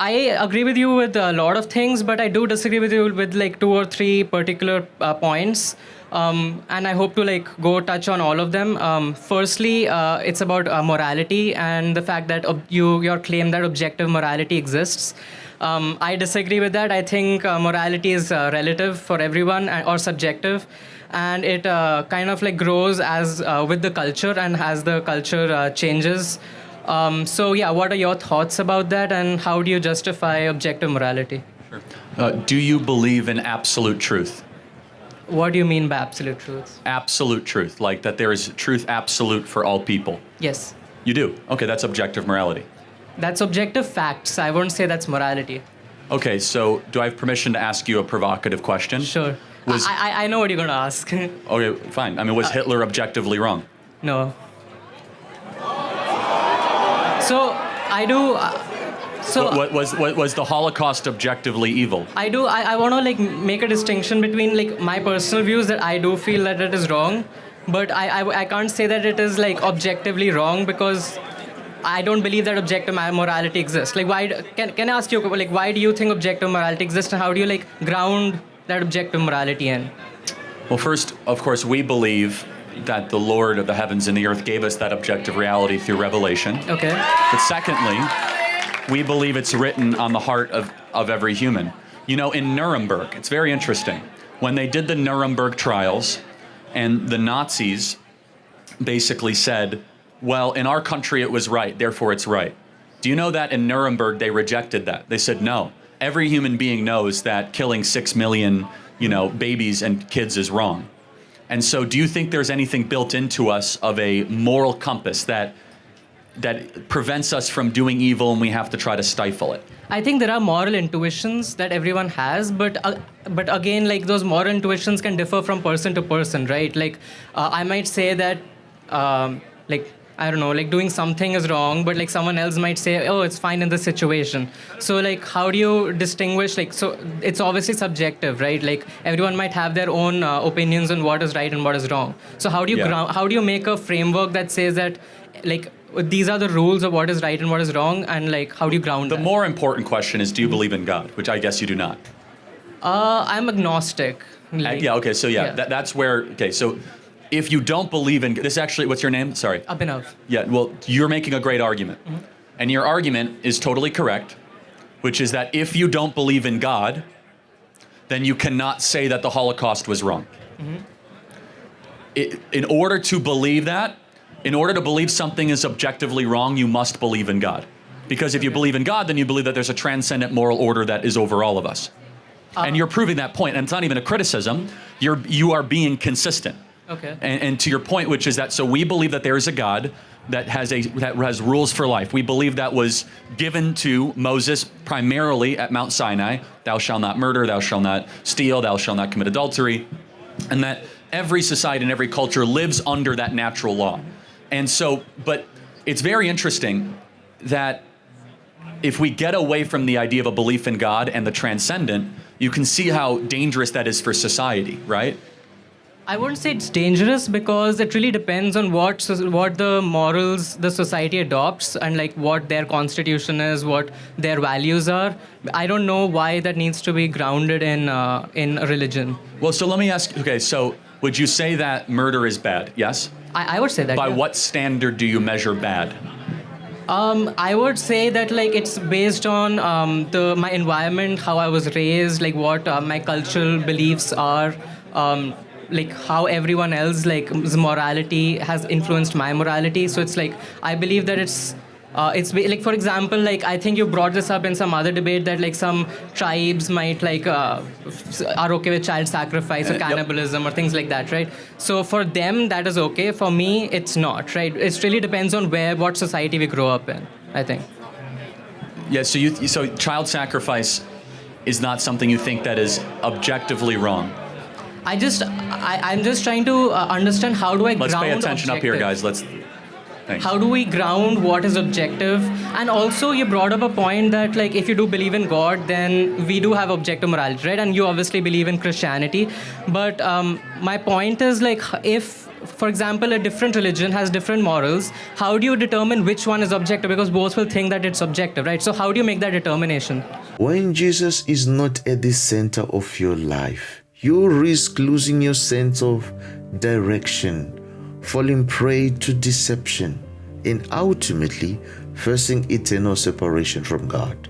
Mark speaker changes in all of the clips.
Speaker 1: I agree with you with a lot of things, but I do disagree with you with like 2 or 3 particular points. And I hope to like go touch on all of them. Firstly, it's about morality and the fact that your claim that objective morality exists. I disagree with that. I think morality is relative for everyone or subjective, and it kind of like grows as with the culture and as the culture changes. So yeah, what are your thoughts about that, and how do you justify objective morality?
Speaker 2: Do you believe in absolute truth?
Speaker 1: What do you mean by absolute truth?
Speaker 2: Absolute truth, like that there is truth absolute for all people.
Speaker 1: Yes.
Speaker 2: You do? Okay, that's objective morality.
Speaker 1: That's objective facts. I won't say that's morality.
Speaker 2: Okay, so do I have permission to ask you a provocative question?
Speaker 1: Sure. I know what you're going to ask.
Speaker 2: Okay, fine. I mean, was Hitler objectively wrong?
Speaker 1: No. So I do.
Speaker 2: Was the Holocaust objectively evil?
Speaker 1: I do. I want to like make a distinction between like my personal views that I do feel that it is wrong, but I can't say that it is like objectively wrong because I don't believe that objective morality exists. Like, why can I ask you like why do you think objective morality exists, and how do you like ground that objective morality in?
Speaker 2: Well, first, of course, we believe that the Lord of the heavens and the earth gave us that objective reality through revelation.
Speaker 1: Okay.
Speaker 2: But secondly, we believe it's written on the heart of every human. You know, in Nuremberg, it's very interesting. When they did the Nuremberg trials, and the Nazis basically said, well, in our country it was right, therefore it's right. Do you know that in Nuremberg they rejected that? They said, no, every human being knows that killing 6 million, babies and kids is wrong. And so do you think there's anything built into us of a moral compass that prevents us from doing evil and we have to try to stifle it?
Speaker 1: I think there are moral intuitions that everyone has, but again, like those moral intuitions can differ from person to person, right? Like I might say that, like, I don't know, like doing something is wrong, but like someone else might say, oh, it's fine in this situation. So like, how do you distinguish? Like, so it's obviously subjective, right? Like everyone might have their own opinions on what is right and what is wrong. So how do you how do you make a framework that says that, like, these are the rules of what is right and what is wrong, and like, how do you ground that?
Speaker 2: The more important question is, do you believe in God? Which I guess you do not.
Speaker 1: I'm agnostic. Like,
Speaker 2: okay, so that's where, okay, so if you don't believe in, this actually, what's your name? Sorry.
Speaker 1: Abhinav.
Speaker 2: Yeah, well, you're making a great argument. Mm-hmm. And your argument is totally correct, which is that if you don't believe in God, then you cannot say that the Holocaust was wrong. Mm-hmm. In order to believe that, in order to believe something is objectively wrong, you must believe in God. Because if you believe in God, then you believe that there's a transcendent moral order that is over all of us. And you're proving that point, and it's not even a criticism. You are being consistent.
Speaker 1: Okay.
Speaker 2: And to your point, which is that, so we believe that there is a God that has rules for life. We believe that was given to Moses primarily at Mount Sinai. Thou shalt not murder, thou shalt not steal, thou shalt not commit adultery. And that every society and every culture lives under that natural law. And so, but it's very interesting that if we get away from the idea of a belief in God and the transcendent, you can see how dangerous that is for society, right?
Speaker 1: I wouldn't say it's dangerous because it really depends on what the morals the society adopts and like what their constitution is, what their values are. I don't know why that needs to be grounded in religion.
Speaker 2: Well, so let me ask, okay, so would you say that murder is bad? Yes?
Speaker 1: I would say that.
Speaker 2: By what standard do you measure bad?
Speaker 1: I would say that like it's based on my environment, how I was raised, like what my cultural beliefs are, like how everyone else like morality has influenced my morality. So it's like I believe that it's like, for example, like I think you brought this up in some other debate that like some tribes might like are okay with child sacrifice or cannibalism or things like that, right? So for them that is okay. For me, it's not, right? It really depends on what society we grow up in, I think.
Speaker 2: Yeah. So child sacrifice is not something you think that is objectively wrong.
Speaker 1: I'm just trying to understand how do I ground
Speaker 2: Let's pay attention
Speaker 1: objective.
Speaker 2: up here, guys. Thanks.
Speaker 1: How do we ground what is objective? And also, you brought up a point that, like, if you do believe in God, then we do have objective morality, right? And you obviously believe in Christianity. But my point is, like, if, for example, a different religion has different morals, how do you determine which one is objective? Because both will think that it's objective, right? So how do you make that determination?
Speaker 3: When Jesus is not at the center of your life, you risk losing your sense of direction, falling prey to deception, and ultimately facing eternal separation from God.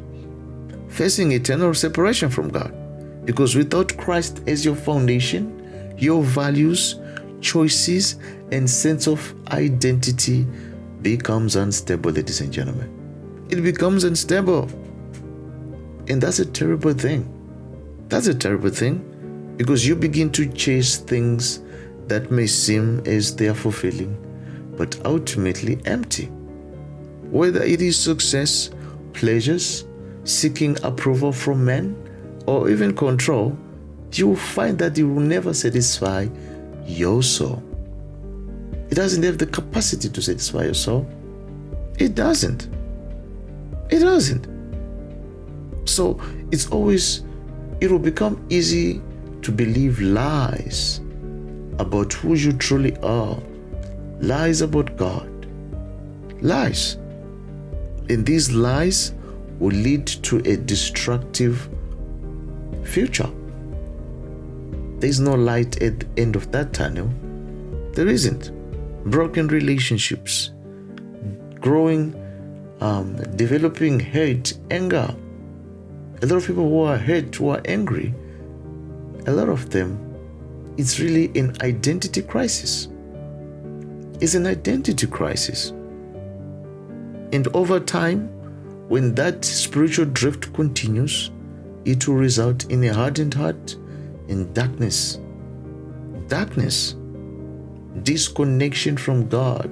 Speaker 3: Facing eternal separation from God. Because without Christ as your foundation, your values, choices, and sense of identity becomes unstable, ladies and gentlemen. It becomes unstable. And that's a terrible thing. That's a terrible thing, because you begin to chase things that may seem as they are fulfilling, but ultimately empty. Whether it is success, pleasures, seeking approval from men, or even control, you will find that it will never satisfy your soul. It doesn't have the capacity to satisfy your soul. It doesn't. It doesn't. So it will become easy to believe lies about who you truly are, lies about God, lies. And these lies will lead to a destructive future. There's no light at the end of that tunnel. There isn't. Broken relationships, growing, developing hate, anger. A lot of people who are hurt, who are angry, a lot of them, it's really an identity crisis. It's an identity crisis. And over time, when that spiritual drift continues, it will result in a hardened heart and darkness. Darkness. Disconnection from God,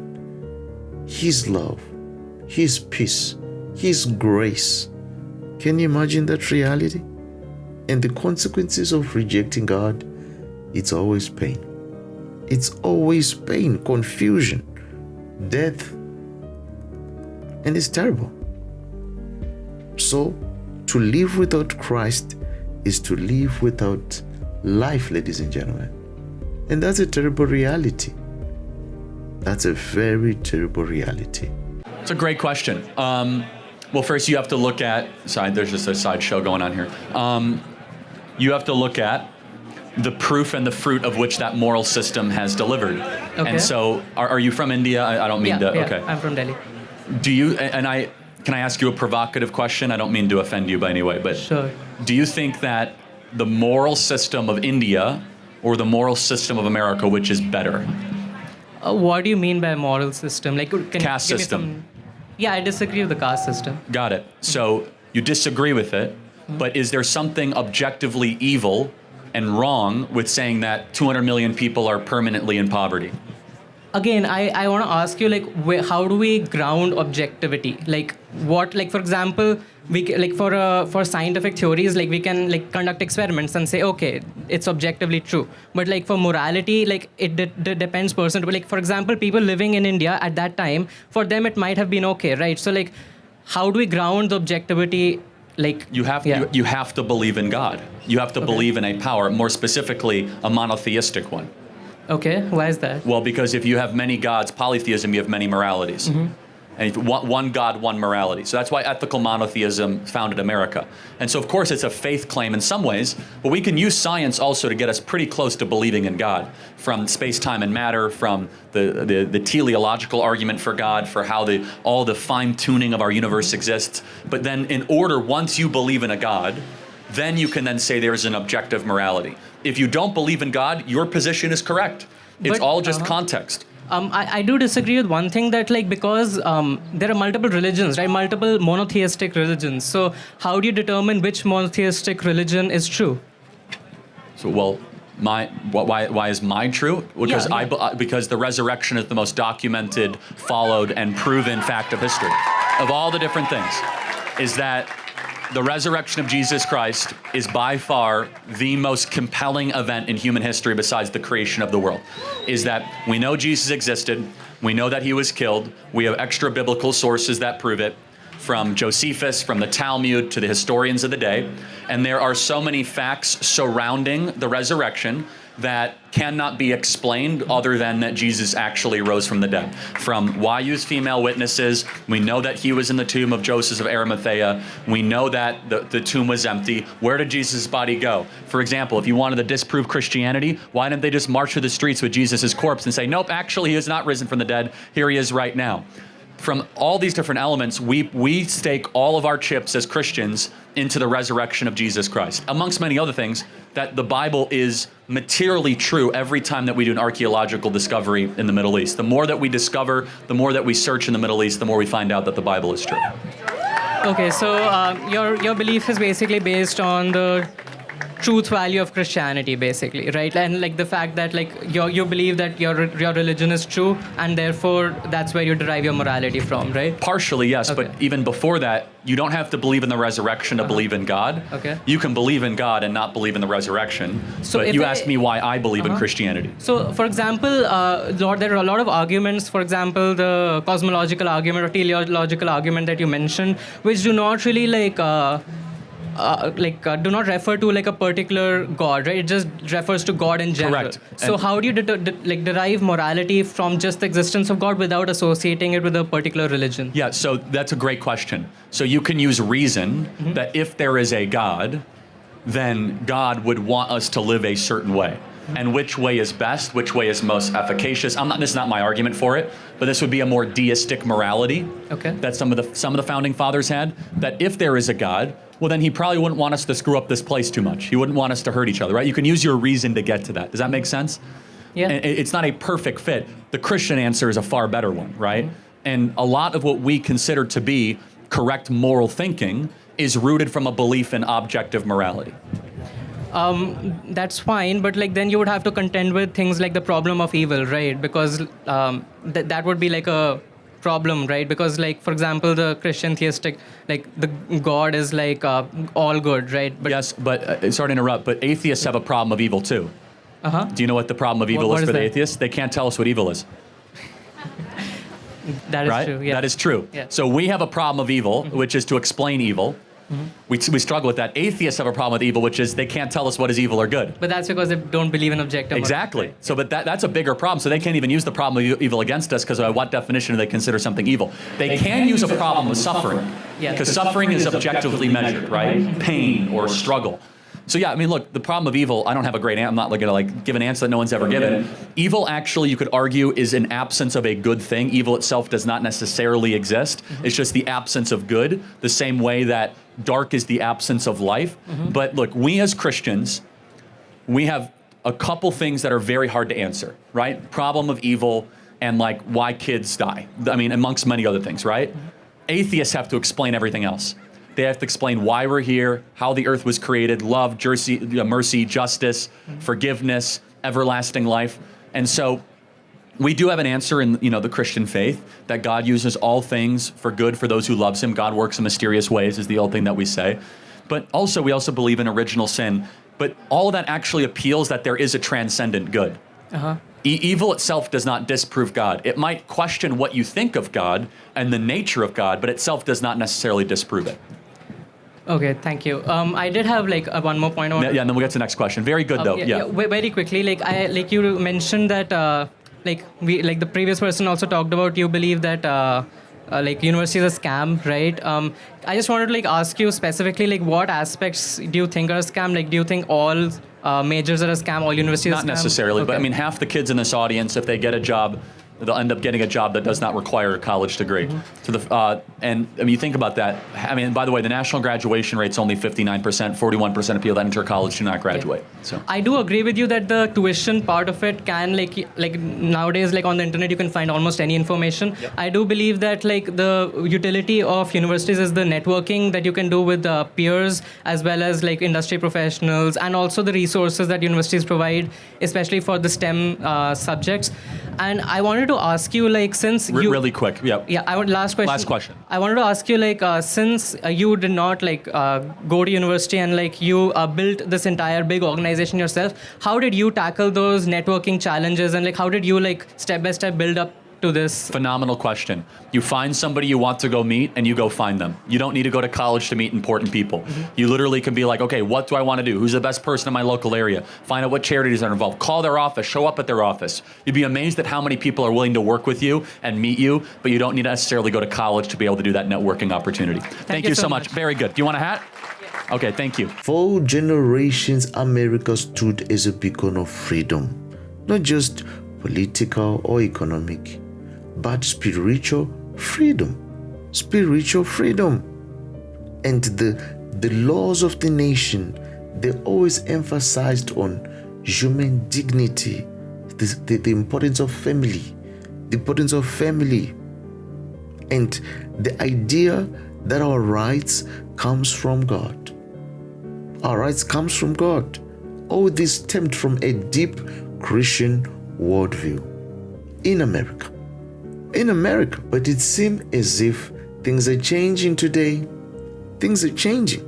Speaker 3: His love, His peace, His grace. Can you imagine that reality? And the consequences of rejecting God, it's always pain. It's always pain, confusion, death. And it's terrible. So, to live without Christ is to live without life, ladies and gentlemen. And that's a terrible reality. That's a very terrible reality.
Speaker 2: It's a great question. Well, first you have to look at, sorry, there's just a sideshow going on here. You have to look at the proof and the fruit of which that moral system has delivered.
Speaker 1: Okay.
Speaker 2: And so, are you from India? I don't mean to,
Speaker 1: yeah,
Speaker 2: okay.
Speaker 1: I'm from Delhi.
Speaker 2: Do you, can I ask you a provocative question? I don't mean to offend you by any way, but
Speaker 1: Sure.
Speaker 2: do you think that the moral system of India or the moral system of America, which is better?
Speaker 1: What do you mean by moral system? Like, can
Speaker 2: Caste
Speaker 1: you give me
Speaker 2: system.
Speaker 1: some? Yeah, I disagree with the caste system.
Speaker 2: Got it. So you disagree with it, but is there something objectively evil and wrong with saying that 200 million people are permanently in poverty?
Speaker 1: Again, I want to ask you, like, how do we ground objectivity? Like, what, like, for example, like for scientific theories, like, we can, like, conduct experiments and say, okay, it's objectively true. But, like, for morality, like, it depends person to, like, for example, people living in India at that time, for them it might have been okay, right? So, like, how do we ground the objectivity? Like,
Speaker 2: you have to believe in God. You have to believe in a power, more specifically a monotheistic one.
Speaker 1: Okay, why is that?
Speaker 2: Well, because if you have many gods, polytheism, you have many moralities. And if one God, one morality. So that's why ethical monotheism founded America. And so, of course, it's a faith claim in some ways, but we can use science also to get us pretty close to believing in God, from space, time, and matter, from the teleological argument for God, for how all the fine-tuning of our universe exists. But then in order, once you believe in a God, then you can then say there is an objective morality. If you don't believe in God, your position is correct. It's all just context.
Speaker 1: I do disagree with one thing, that, like, because there are multiple religions, right? Multiple monotheistic religions. So how do you determine which monotheistic religion is true?
Speaker 2: So, well, why is mine true? Because because the resurrection is the most documented, followed, and proven fact of history. Of all the different things, is that the resurrection of Jesus Christ is by far the most compelling event in human history besides the creation of the world. Is that we know Jesus existed, we know that he was killed, we have extra biblical sources that prove it, from Josephus, from the Talmud, to the historians of the day, and there are so many facts surrounding the resurrection that cannot be explained other than that Jesus actually rose from the dead. From YU's female witnesses, we know that he was in the tomb of Joseph of Arimathea. We know that the tomb was empty. Where did Jesus' body go? For example, if you wanted to disprove Christianity, why didn't they just march through the streets with Jesus' corpse and say, nope, actually he is not risen from the dead. Here he is right now. From all these different elements, we stake all of our chips as Christians into the resurrection of Jesus Christ. Amongst many other things, that the Bible is materially true every time that we do an archaeological discovery in the Middle East. The more that we discover, the more that we search in the Middle East, the more we find out that the Bible is true.
Speaker 1: Okay, so your belief is basically based on the truth value of Christianity, basically, right? And like the fact that like you believe that your religion is true, and therefore that's where you derive your morality from, right?
Speaker 2: Partially, yes,
Speaker 1: Okay.
Speaker 2: but even before that, you don't have to believe in the resurrection to believe in God.
Speaker 1: Okay.
Speaker 2: You can believe in God and not believe in the resurrection.
Speaker 1: So
Speaker 2: but
Speaker 1: if
Speaker 2: you
Speaker 1: I-
Speaker 2: asked me why I believe in Christianity.
Speaker 1: So, for example, Lord, there are a lot of arguments. For example, the cosmological argument or teleological argument that you mentioned, which do not really do not refer to like a particular God, right? It just refers to God in general.
Speaker 2: Correct.
Speaker 1: So
Speaker 2: And-
Speaker 1: how do you derive morality from just the existence of God without associating it with a particular religion?
Speaker 2: Yeah, so that's a great question. So you can use reason that if there is a God, then God would want us to live a certain way. And which way is best, which way is most efficacious. This is not my argument for it, but this would be a more deistic morality
Speaker 1: Okay.
Speaker 2: that some of the founding fathers had, that if there is a God, well then he probably wouldn't want us to screw up this place too much. He wouldn't want us to hurt each other, right? You can use your reason to get to that. Does that make sense?
Speaker 1: Yeah.
Speaker 2: And it's not a perfect fit. The Christian answer is a far better one, right? And a lot of what we consider to be correct moral thinking is rooted from a belief in objective morality.
Speaker 1: That's fine, but like then you would have to contend with things like the problem of evil, right? Because that would be like a problem, right? Because like, for example, the Christian theistic, like the God is like all good, right? But
Speaker 2: Yes, but sorry to interrupt, but atheists have a problem of evil too. Do you know what the problem of evil
Speaker 1: What
Speaker 2: is
Speaker 1: is
Speaker 2: for the
Speaker 1: that?
Speaker 2: atheists? They can't tell us what evil is,
Speaker 1: that is
Speaker 2: right?
Speaker 1: true. Yeah.
Speaker 2: That is true.
Speaker 1: Yeah.
Speaker 2: So we have a problem of evil, which is to explain evil. We struggle with that. Atheists have a problem with evil, which is they can't tell us what is evil or good.
Speaker 1: But that's because they don't believe in objective.
Speaker 2: Exactly. So, but that's a bigger problem. So they can't even use the problem of evil against us because by what definition do they consider something evil? They can use a problem of suffering
Speaker 1: Yeah.
Speaker 2: because suffering is objectively measured, right? Pain or struggle. So yeah, I mean, look, the problem of evil, I don't have a great answer. I'm not going to like give an answer that no one's ever given. Evil actually, you could argue, is an absence of a good thing. Evil itself does not necessarily exist. It's just the absence of good, the same way that dark is the absence of life. But look, we as Christians, we have a couple things that are very hard to answer, right? Problem of evil and like why kids die. I mean, amongst many other things, right? Atheists have to explain everything else. They have to explain why we're here, how the earth was created, love, mercy, justice, forgiveness, everlasting life. And so we do have an answer in the Christian faith that God uses all things for good for those who loves him. God works in mysterious ways is the old thing that we say. But also we also believe in original sin. But all of that actually appeals that there is a transcendent good. Evil itself does not disprove God. It might question what you think of God and the nature of God, but itself does not necessarily disprove it.
Speaker 1: Okay, thank you. I did have like one more point.
Speaker 2: Yeah, and then we'll get to the next question. Very good though.
Speaker 1: Very quickly, like you mentioned that the previous person also talked about, you believe that like university is a scam, right? I just wanted to like ask you specifically, like what aspects do you think are a scam? Like, do you think all majors are a scam, all universities are a scam?
Speaker 2: Not necessarily, but I mean, half the kids in this audience, if they get a job, they'll end up getting a job that does not require a college degree. So and I mean, you think about that. I mean, by the way, the national graduation rate's only 59%. 41% of people that enter college do not graduate. So
Speaker 1: I do agree with you that the tuition part of it can like nowadays, like on the internet you can find almost any information. I do believe that like the utility of universities is the networking that you can do with peers as well as like industry professionals, and also the resources that universities provide, especially for the STEM subjects. And I wanted wanted to ask you, like, since you
Speaker 2: Really quick. Yep.
Speaker 1: yeah, last question.
Speaker 2: Last question.
Speaker 1: I wanted to ask you, like, since you did not go to university and you built this entire big organization yourself, how did you tackle those networking challenges, and how did you step by step build up to this?
Speaker 2: Phenomenal question. You find somebody you want to go meet and you go find them. You don't need to go to college to meet important people. You literally can be like, okay, what do I want to do? Who's the best person in my local area? Find out what charities are involved. Call their office. Show up at their office. You'd be amazed at how many people are willing to work with you and meet you, but you don't need to necessarily go to college to be able to do that networking opportunity. Thank you so much. Very good. Do you want a hat? Okay, thank you.
Speaker 3: For generations, America stood as a beacon of freedom, not just political or economic, but spiritual freedom. Spiritual freedom. And the laws of the nation, they always emphasized on human dignity, the importance of family, and the idea that our rights comes from God. Our rights comes from God. All this stemmed from a deep Christian worldview in America. But it seems as if things are changing today. Things are changing.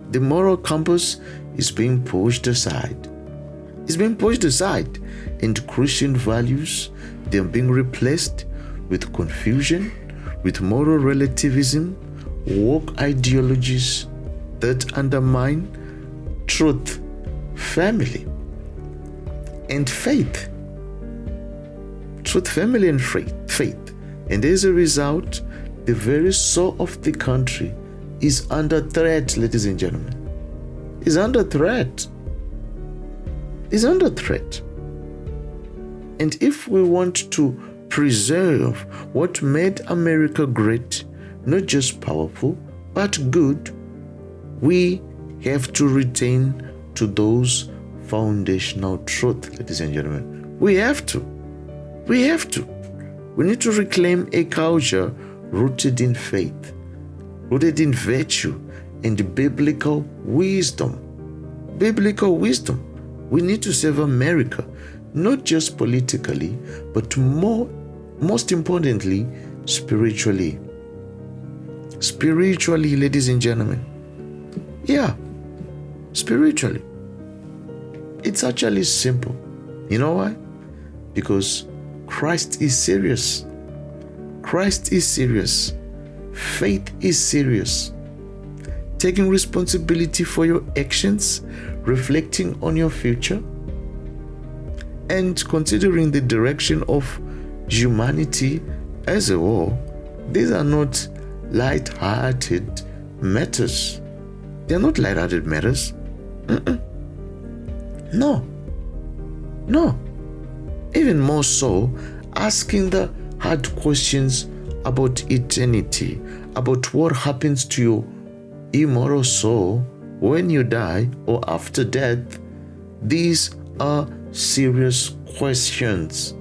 Speaker 3: The moral compass is being pushed aside. And Christian values, they are being replaced with confusion, with moral relativism, woke ideologies that undermine truth, family, and faith. Truth, family, and faith. And as a result, the very soul of the country is under threat, ladies and gentlemen. Is under threat. And if we want to preserve what made America great, not just powerful, but good, we have to return to those foundational truths, ladies and gentlemen. We have to. We need to reclaim a culture rooted in faith, rooted in virtue and biblical wisdom. We need to save America, not just politically, but most importantly, spiritually. Spiritually, ladies and gentlemen. Yeah, spiritually. It's actually simple. You know why? Because Christ is serious. Faith is serious. Taking responsibility for your actions, reflecting on your future, and considering the direction of humanity as a whole. These are not light-hearted matters. They are not light-hearted matters. No. Even more so, asking the hard questions about eternity, about what happens to your immoral soul when you die or after death. These are serious questions.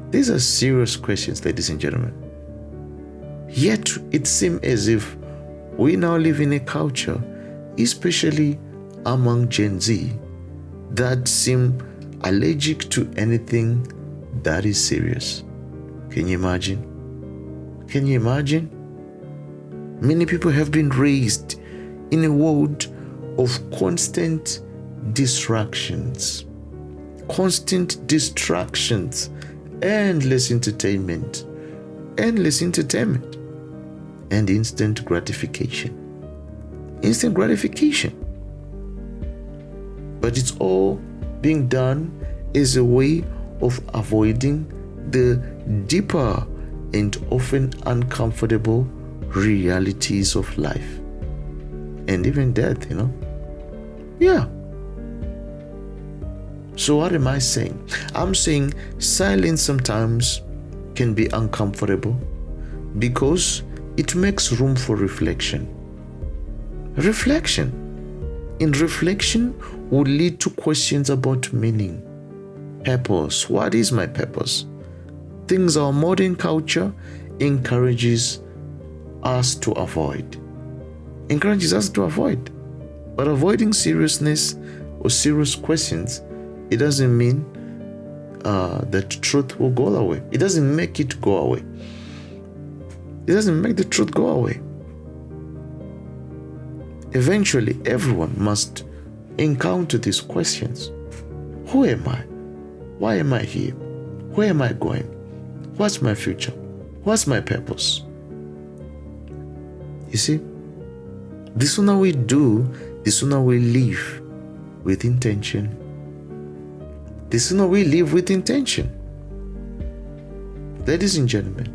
Speaker 3: These are serious questions, ladies and gentlemen. Yet it seems as if we now live in a culture, especially among Gen Z, that seem allergic to anything that is serious. Can you imagine? Many people have been raised in a world of constant distractions, endless entertainment, and instant gratification. But it's all being done as a way of avoiding the deeper and often uncomfortable realities of life and even death, Yeah. So what am I saying? I'm saying silence sometimes can be uncomfortable because it makes room for reflection. And reflection will lead to questions about meaning, purpose. What is my purpose? Things our modern culture encourages us to avoid. But avoiding seriousness or serious questions, it doesn't mean that truth will go away. It doesn't make it go away. It doesn't make the truth go away. Eventually, everyone must encounter these questions. Who am I? Why am I here? Where am I going? What's my future? What's my purpose? You see, the sooner we do, the sooner we live with intention. The sooner we live with intention. Ladies and gentlemen,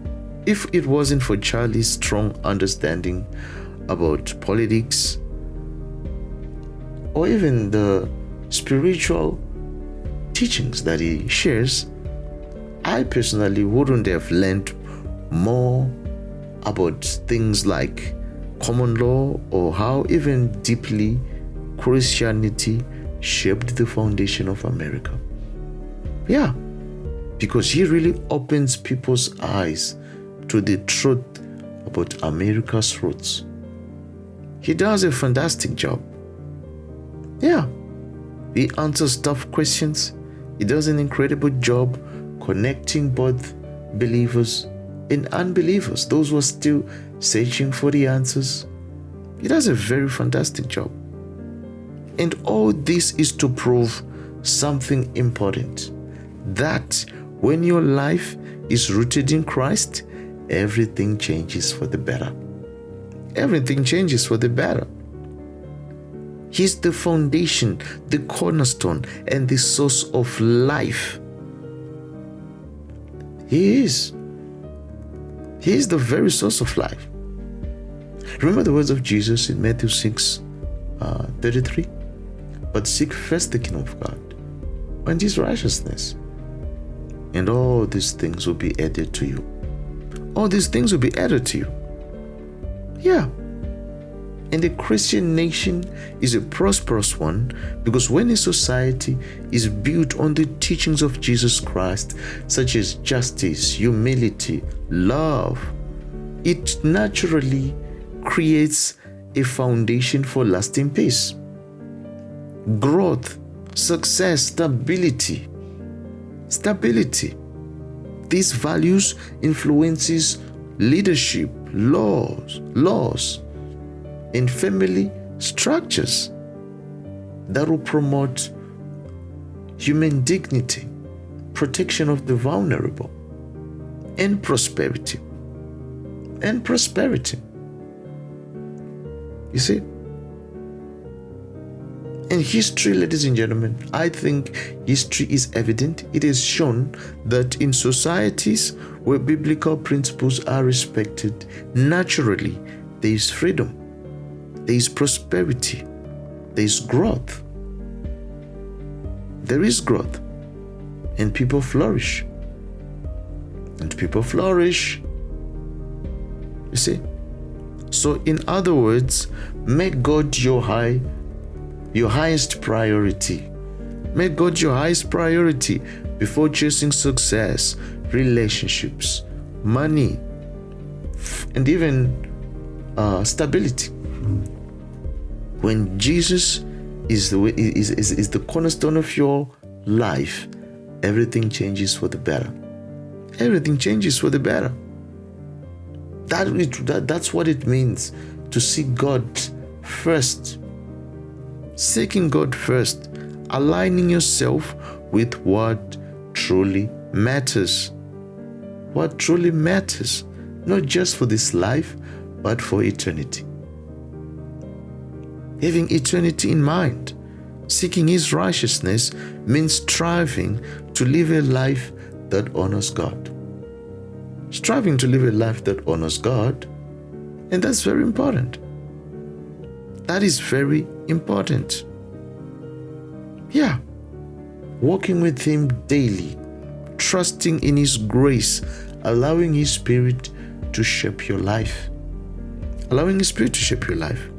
Speaker 3: if it wasn't for Charlie's strong understanding about politics or even the spiritual teachings that he shares, I personally wouldn't have learned more about things like common law or how even deeply Christianity shaped the foundation of America. Yeah, because he really opens people's eyes to the truth about America's roots. He does a fantastic job. Yeah, he answers tough questions. He does an incredible job connecting both believers and unbelievers, those who are still searching for the answers. He does a very fantastic job. And all this is to prove something important, that when your life is rooted in Christ, everything changes for the better. Everything changes for the better. He's the foundation, the cornerstone, and the source of life. He is. He is the very source of life. Remember the words of Jesus in Matthew 6:33? But seek first the kingdom of God and his righteousness, and all these things will be added to you. All these things will be added to you. Yeah. And a Christian nation is a prosperous one because when a society is built on the teachings of Jesus Christ, such as justice, humility, love, it naturally creates a foundation for lasting peace, growth, success, stability. These values influences leadership, laws, and family structures that will promote human dignity, protection of the vulnerable, and prosperity. You see? In history, ladies and gentlemen, I think history is evident. It is shown that in societies where biblical principles are respected, naturally there is freedom, there is prosperity, there is growth. There is growth, and people flourish. You see? So, in other words, make God your highest priority. Make God your highest priority before chasing success, relationships, money, and even stability. When Jesus is the cornerstone of your life, everything changes for the better. Everything changes for the better. That's what it means to seek God first. Seeking God first, aligning yourself with what truly matters. What truly matters, not just for this life, but for eternity. Having eternity in mind, seeking His righteousness means striving to live a life that honors God. Striving to live a life that honors God, and that's very important. That is very important. Yeah. Walking with Him daily, trusting in His grace, allowing His Spirit to shape your life. Allowing His Spirit to shape your life.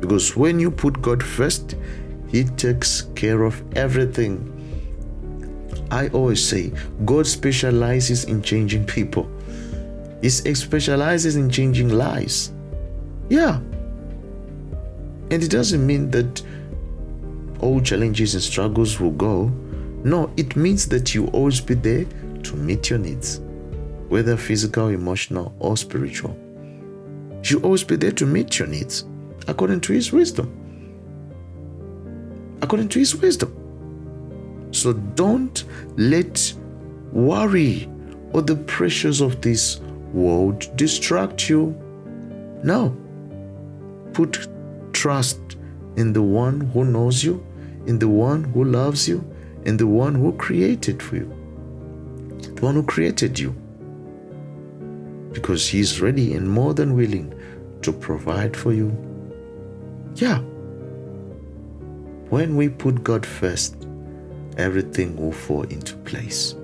Speaker 3: Because when you put God first, He takes care of everything. I always say, God specializes in changing people. He specializes in changing lives. Yeah. And it doesn't mean that all challenges and struggles will go. No, it means that you always be there to meet your needs, whether physical, emotional, or spiritual. You always be there to meet your needs according to His wisdom. According to His wisdom. So don't let worry or the pressures of this world distract you. No. Put trust in the one who knows you, in the one who loves you, in the one who created for you. The one who created you. Because He's ready and more than willing to provide for you. Yeah. When we put God first, everything will fall into place.